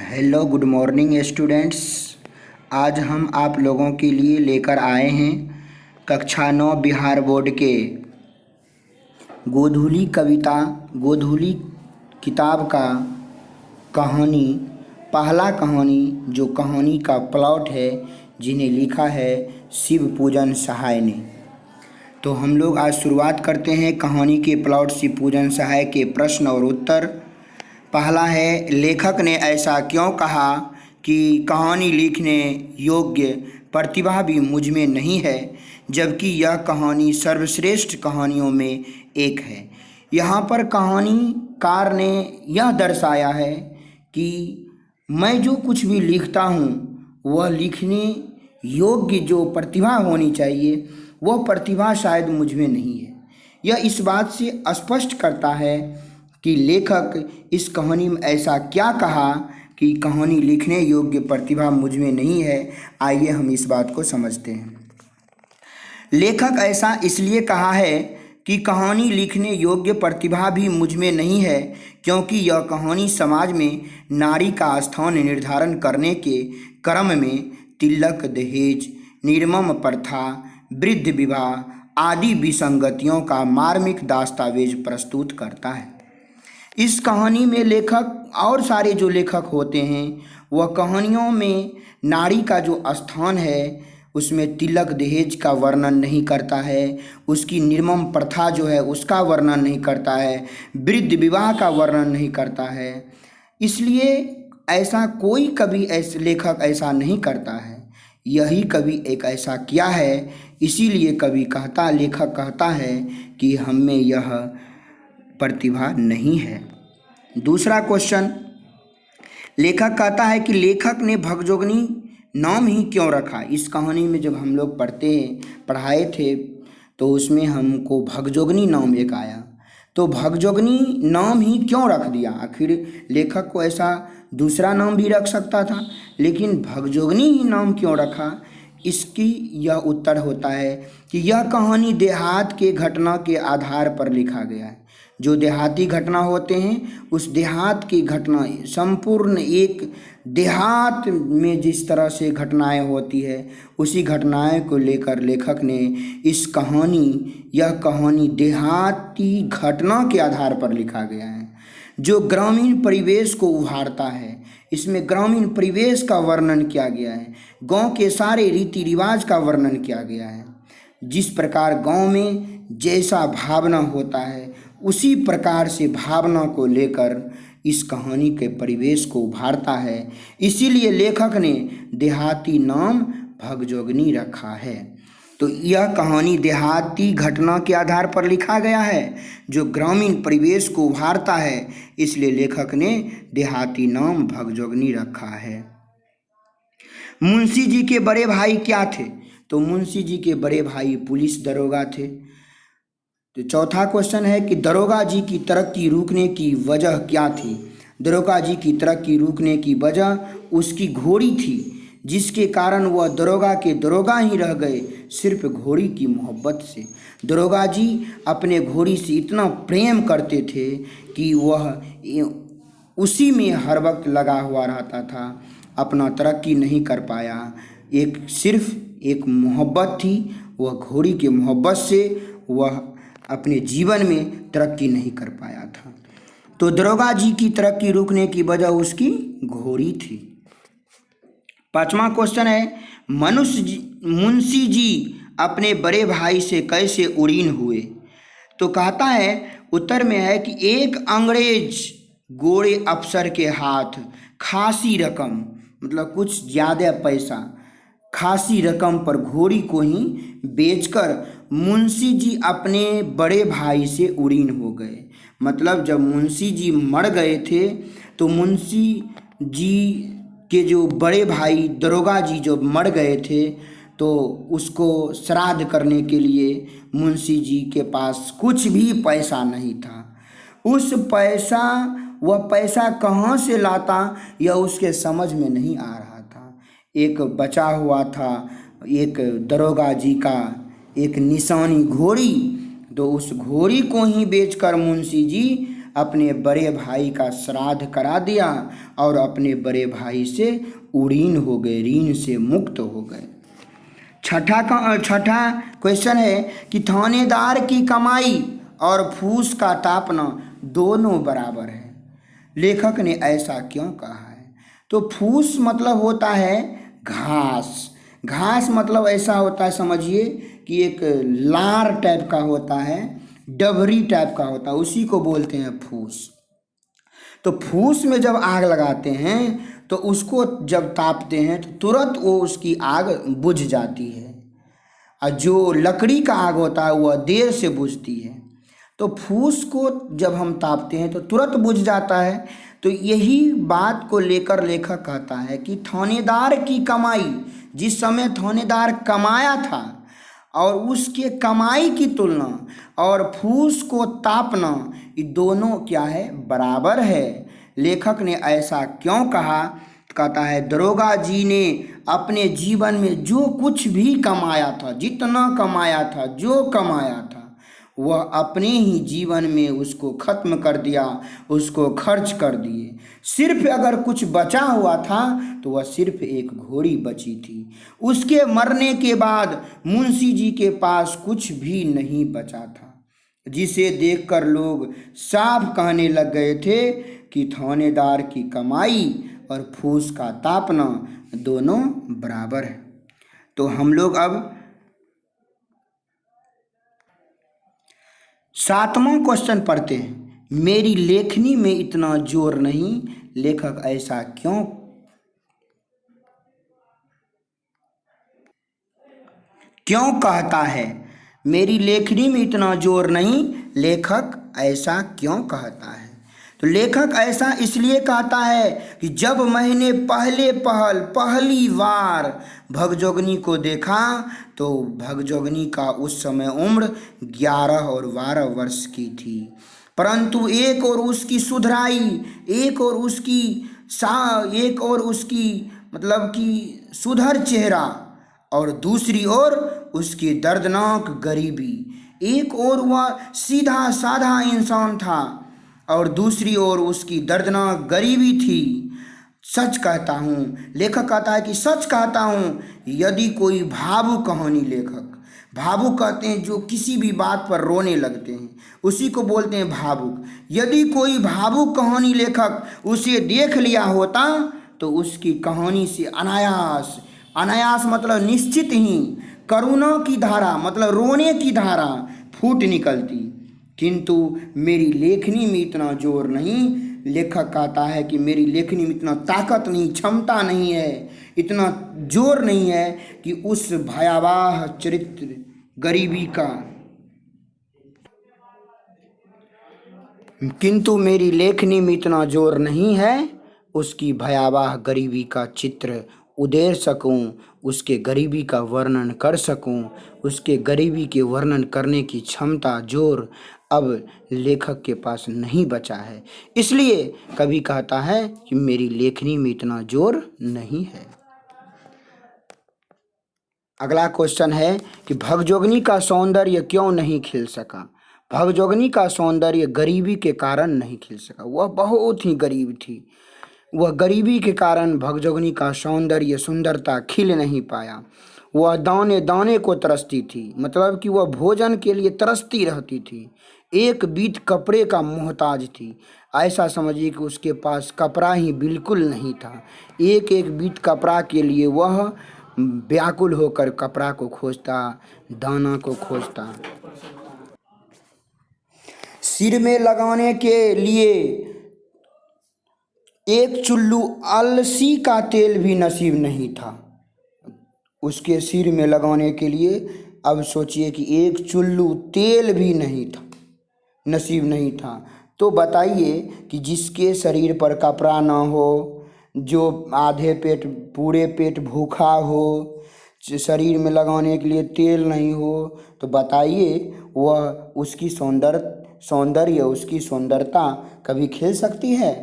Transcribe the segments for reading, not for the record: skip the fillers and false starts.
Hello good morning students. आज हम आप लोगों के लिए लेकर आए हैं कक्षा 9 बिहार बोर्ड के गोधूली किताब का कहानी पहला कहानी जो कहानी का प्लॉट है, जिन्हें लिखा है शिव पूजन सहाय ने। तो हम लोग आज शुरुआत करते हैं कहानी के प्लॉट शिव पूजन सहाय के प्रश्न और उत्तर। पहला है, लेखक ने ऐसा क्यों कहा कि कहानी लिखने योग्य प्रतिभा भी मुझ में नहीं है, जबकि यह कहानी सर्वश्रेष्ठ कहानियों में एक है। यहाँ पर कहानीकार ने यह दर्शाया है कि मैं जो कुछ भी लिखता हूँ वह लिखने योग्य जो प्रतिभा होनी चाहिए वह प्रतिभा शायद मुझ में नहीं है। यह इस बात से स्पष्ट करता है कि लेखक इस कहानी में ऐसा क्या कहा कि कहानी लिखने योग्य प्रतिभा मुझ में नहीं है। आइए हम इस बात को समझते हैं। लेखक ऐसा इसलिए कहा है कि कहानी लिखने योग्य प्रतिभा भी मुझ में नहीं है, क्योंकि यह कहानी समाज में नारी का स्थान निर्धारण करने के क्रम में तिलक, दहेज, निर्मम प्रथा, वृद्ध विवाह आदि विसंगतियों का मार्मिक दस्तावेज प्रस्तुत करता है। इस कहानी में लेखक और सारे जो लेखक होते हैं वह कहानियों में नारी का जो स्थान है उसमें तिलक दहेज का वर्णन नहीं करता है, उसकी निर्मम प्रथा जो है उसका वर्णन नहीं करता है, वृद्ध विवाह का वर्णन नहीं करता है। इसलिए ऐसा कोई कवि ऐसे लेखक ऐसा नहीं करता है, यही कवि एक ऐसा किया है। इसीलिए लेखक कहता है कि हम में यह प्रतिभा नहीं है। दूसरा क्वेश्चन, लेखक कहता है कि लेखक ने भगजोगनी नाम ही क्यों रखा। इस कहानी में जब हम लोग पढ़ाए थे तो उसमें हमको भगजोगनी नाम एक आया, तो भगजोगनी नाम ही क्यों रख दिया। आखिर लेखक को ऐसा दूसरा नाम भी रख सकता था, लेकिन भगजोगनी ही नाम क्यों रखा। इसकी यह उत्तर होता है कि यह कहानी देहात के घटना के आधार पर लिखा गया है। जो देहाती घटना होते हैं उस देहात की घटना संपूर्ण एक देहात में जिस तरह से घटनाएं होती है उसी घटनाएं को लेकर लेखक ने यह कहानी देहाती घटना के आधार पर लिखा गया है, जो ग्रामीण परिवेश को उभारता है। इसमें ग्रामीण परिवेश का वर्णन किया गया है, गांव के सारे रीति रिवाज का वर्णन किया गया है। जिस प्रकार गांव में जैसा भावना होता है उसी प्रकार से भावना को लेकर इस कहानी के परिवेश को उभारता है। इसीलिए लेखक ने देहाती नाम भगजोगनी रखा है। तो यह कहानी देहाती घटना के आधार पर लिखा गया है जो ग्रामीण परिवेश को उभारता है, इसलिए लेखक ने देहाती नाम भगजोगनी रखा है। मुंशी जी के बड़े भाई क्या थे। तो मुंशी जी के बड़े भाई पुलिस दरोगा थे। तो चौथा क्वेश्चन है कि दरोगा जी की तरक्की रुकने की वजह क्या थी। दरोगा जी की तरक्की रुकने की वजह उसकी घोड़ी थी, जिसके कारण वह दरोगा के दरोगा ही रह गए, सिर्फ घोड़ी की मोहब्बत से। दरोगा जी अपने घोड़ी से इतना प्रेम करते थे कि वह उसी में हर वक्त लगा हुआ रहता था, अपना तरक्की नहीं कर पाया। सिर्फ एक मोहब्बत थी, वह घोड़ी के मोहब्बत से वह अपने जीवन में तरक्की नहीं कर पाया था। तो दरोगा जी की तरक्की रुकने की वजह उसकी घोड़ी थी। पांचवा क्वेश्चन है, मुंशी जी अपने बड़े भाई से कैसे उड़ीन हुए। तो कहता है उत्तर में है कि एक अंग्रेज गोरे अफसर के हाथ खासी रकम, मतलब कुछ ज़्यादा पैसा, खासी रकम पर घोड़ी को ही बेचकर मुंशी जी अपने बड़े भाई से उड़ीन हो गए। मतलब जब मुंशी जी मर गए थे तो मुंशी जी के जो बड़े भाई दरोगा जी जो मर गए थे तो उसको श्राद्ध करने के लिए मुंशी जी के पास कुछ भी पैसा नहीं था। वह पैसा कहाँ से लाता यह उसके समझ में नहीं आ रहा था। एक बचा हुआ था एक दरोगा जी का एक निशानी घोड़ी, तो उस घोड़ी को ही बेचकर मुंशी जी अपने बड़े भाई का श्राद्ध करा दिया और अपने बड़े भाई से उड़ीन हो गए, ऋण से मुक्त हो गए। छठा क्वेश्चन है कि थानेदार की कमाई और फूस का तापना दोनों बराबर है, लेखक ने ऐसा क्यों कहा है? तो फूस मतलब होता है घास। घास मतलब ऐसा होता है, समझिए कि एक लार टाइप का होता है, डबरी टाइप का होता है, उसी को बोलते हैं फूस। तो फूस में जब आग लगाते हैं तो उसको जब तापते हैं तो तुरंत वो उसकी आग बुझ जाती है, और जो लकड़ी का आग होता है वह देर से बुझती है। तो फूस को जब हम तापते हैं तो तुरंत बुझ जाता है। तो यही बात को लेकर लेखक कहता है कि थानेदार की कमाई, जिस समय थानेदार कमाया था और उसके कमाई की तुलना और फूस को तापना, ये दोनों क्या है? बराबर है। लेखक ने ऐसा क्यों कहा? कहता है दरोगा जी ने अपने जीवन में जो कुछ भी कमाया था, जितना कमाया था, जो कमाया था, वह अपने ही जीवन में उसको खत्म कर दिया, उसको खर्च कर दिए। सिर्फ अगर कुछ बचा हुआ था तो वह सिर्फ एक घोड़ी बची थी। उसके मरने के बाद मुंशी जी के पास कुछ भी नहीं बचा था, जिसे देखकर लोग साफ कहने लग गए थे कि थानेदार की कमाई और फूस का तापना दोनों बराबर है। तो हम लोग अब 7वां क्वेश्चन पढ़ते हैं। मेरी लेखनी में इतना जोर नहीं, लेखक ऐसा क्यों कहता है? मेरी लेखनी में इतना जोर नहीं, लेखक ऐसा क्यों कहता है? तो लेखक ऐसा इसलिए कहता है कि जब मैंने पहली बार भगजोगनी को देखा तो भगजोगनी का उस समय उम्र 11 और 12 वर्ष की थी, परंतु एक और उसकी सुधराई, एक और उसकी मतलब कि सुधर चेहरा, और दूसरी ओर उसकी दर्दनाक गरीबी। एक और वह सीधा साधा इंसान था और दूसरी ओर उसकी दर्दनाक गरीबी थी। सच कहता हूँ, लेखक कहता है कि सच कहता हूँ, यदि कोई भावुक कहानी लेखक, भावुक कहते हैं जो किसी भी बात पर रोने लगते हैं, उसी को बोलते हैं भावुक। यदि कोई भावुक कहानी लेखक उसे देख लिया होता तो उसकी कहानी से अनायास मतलब निश्चित ही करुणा की धारा मतलब रोने की धारा फूट निकलती। किंतु मेरी लेखनी में इतना जोर नहीं, लेखक कहता है कि मेरी लेखनी में इतना ताकत नहीं, क्षमता नहीं है, इतना जोर नहीं है कि उस भयावह चरित्र गरीबी का, किंतु मेरी लेखनी में इतना जोर नहीं है उसकी भयावह गरीबी का चित्र उदेर सकूं, उसके गरीबी का वर्णन कर सकूं। उसके गरीबी के वर्णन करने की क्षमता, जोर अब लेखक के पास नहीं बचा है, इसलिए कवि कहता है कि मेरी लेखनी में इतना जोर नहीं है। अगला क्वेश्चन है कि भगजोगनी का सौंदर्य क्यों नहीं खिल सका? भगजोगनी का सौंदर्य गरीबी के कारण नहीं खिल सका। वह बहुत ही गरीब थी, वह गरीबी के कारण भगजोगनी का सौंदर्य, सुंदरता खिल नहीं पाया। वह दाने दाने को तरसती थी, मतलब कि वह भोजन के लिए तरसती रहती थी। एक बीत कपड़े का मोहताज थी, ऐसा समझिए कि उसके पास कपड़ा ही बिल्कुल नहीं था। एक एक बीत कपड़ा के लिए वह व्याकुल होकर कपड़ा को खोजता, दाना को खोजता। सिर में लगाने के लिए एक चुल्लू अलसी का तेल भी नसीब नहीं था। उसके सिर में लगाने के लिए अब सोचिए कि एक चुल्लू तेल भी नहीं था, नसीब नहीं था। तो बताइए कि जिसके शरीर पर कपड़ा ना हो, जो आधे पेट पूरे पेट भूखा हो, शरीर में लगाने के लिए तेल नहीं हो, तो बताइए वह उसकी सौंदर्य उसकी सुंदरता कभी खिल सकती है?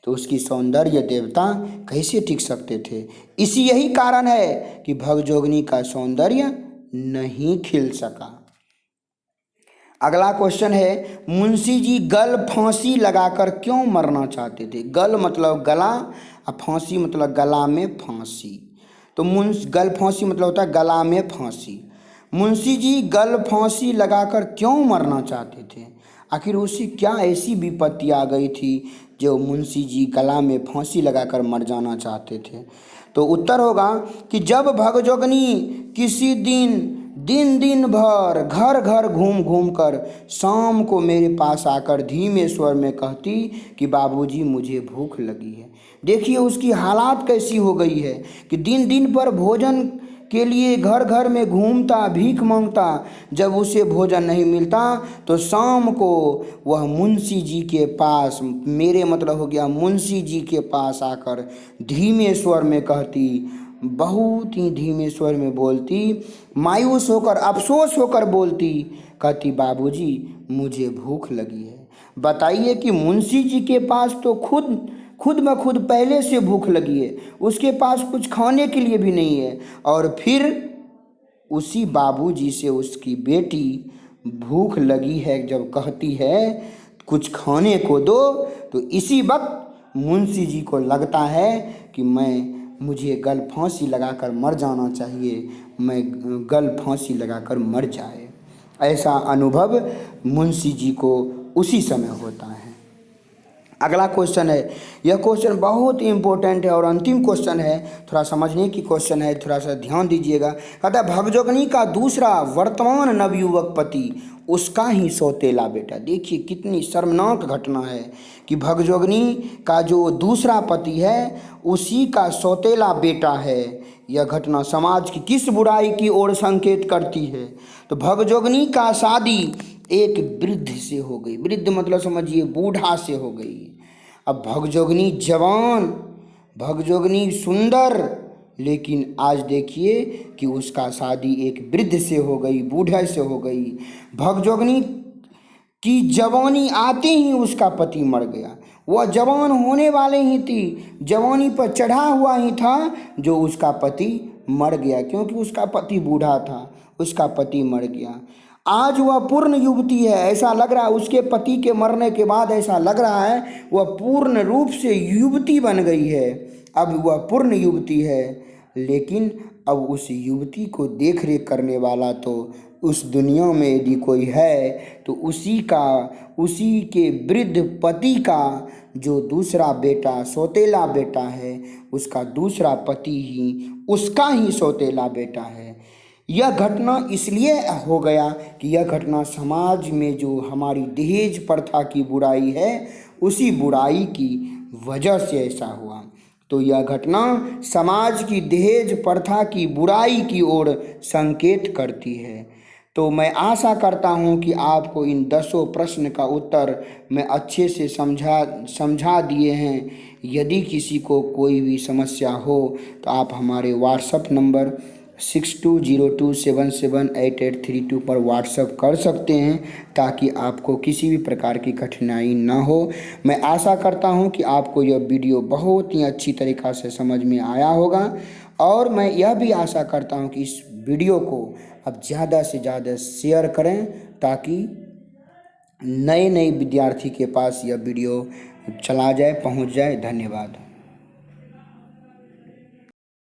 तो उसकी सौंदर्य देवता कैसे टिक सकते थे? यही कारण है कि भगजोगनी का सौंदर्य नहीं खिल सका। अगला क्वेश्चन है, मुंशी जी गल फांसी लगाकर क्यों मरना चाहते थे? गल मतलब गला और फांसी मतलब गला में फांसी। तो गल फांसी मतलब होता है गला में फांसी। मुंशी जी गल फांसी लगाकर क्यों मरना चाहते थे? आखिर उसी क्या ऐसी विपत्ति आ गई थी जो मुंशी जी गला में फांसी लगाकर मर जाना चाहते थे? तो उत्तर होगा कि जब भगजोगनी किसी दिन दिन दिन भर घर घर घूम घूम कर शाम को मेरे पास आकर धीमे स्वर में कहती कि बाबूजी मुझे भूख लगी है। देखिए उसकी हालात कैसी हो गई है कि दिन दिन पर भोजन के लिए घर घर में घूमता, भीख मांगता। जब उसे भोजन नहीं मिलता तो शाम को वह मुंशी जी के पास, मेरे मतलब हो गया मुंशी जी के पास आकर धीमे स्वर में कहती, बहुत ही धीमे स्वर में बोलती, मायूस होकर, अफसोस होकर बोलती, कहती बाबूजी मुझे भूख लगी है। बताइए कि मुंशी जी के पास तो खुद ब खुद पहले से भूख लगी है, उसके पास कुछ खाने के लिए भी नहीं है, और फिर उसी बाबूजी से उसकी बेटी भूख लगी है जब कहती है कुछ खाने को दो, तो इसी वक्त मुंशी जी को लगता है कि मुझे गल फांसी लगाकर मर जाना चाहिए, मैं गल फांसी लगाकर मर जाए। ऐसा अनुभव मुंशी जी को उसी समय होता है। अगला क्वेश्चन है, यह क्वेश्चन बहुत ही इंपॉर्टेंट है और अंतिम क्वेश्चन है, थोड़ा समझने की क्वेश्चन है, थोड़ा सा ध्यान दीजिएगा। कहता है भगजोगनी का दूसरा वर्तमान नवयुवक पति उसका ही सौतेला बेटा। देखिए कितनी शर्मनाक घटना है कि भगजोगनी का जो दूसरा पति है उसी का सौतेला बेटा है। यह घटना समाज की किस बुराई की ओर संकेत करती है? तो भगजोगनी का शादी एक वृद्ध से हो गई। वृद्ध मतलब समझिए बूढ़ा से हो गई। अब भगजोगनी जवान, भगजोगनी सुंदर, लेकिन आज देखिए कि उसका शादी एक वृद्ध से हो गई, बूढ़े से हो गई। भगजोगनी की जवानी आते ही उसका पति मर गया। वह जवान होने वाले ही थी, जवानी पर चढ़ा हुआ ही था जो उसका पति मर गया, क्योंकि उसका पति बूढ़ा था, उसका पति मर गया। आज वह पूर्ण युवती है, ऐसा लग रहा है उसके पति के मरने के बाद ऐसा लग रहा है वह पूर्ण रूप से युवती बन गई है। अब वह पूर्ण युवती है, लेकिन अब उस युवती को देख रेख करने वाला तो उस दुनिया में यदि कोई है तो उसी के वृद्ध पति का जो दूसरा बेटा, सौतेला बेटा है, उसका दूसरा पति ही उसका ही सौतेला बेटा है। यह घटना इसलिए हो गया कि यह घटना समाज में जो हमारी दहेज प्रथा की बुराई है उसी बुराई की वजह से ऐसा हुआ। तो यह घटना समाज की दहेज प्रथा की बुराई की ओर संकेत करती है। तो मैं आशा करता हूँ कि आपको इन 10 प्रश्न का उत्तर मैं अच्छे से समझा दिए हैं। यदि किसी को कोई भी समस्या हो तो आप हमारे व्हाट्सएप नंबर 6202778832 पर व्हाट्सएप कर सकते हैं, ताकि आपको किसी भी प्रकार की कठिनाई ना हो। मैं आशा करता हूं कि आपको यह वीडियो बहुत ही अच्छी तरीक़ा से समझ में आया होगा, और मैं यह भी आशा करता हूं कि इस वीडियो को आप ज़्यादा से ज़्यादा शेयर करें, ताकि नए विद्यार्थी के पास यह वीडियो चला जाए, पहुंच जाए। धन्यवाद।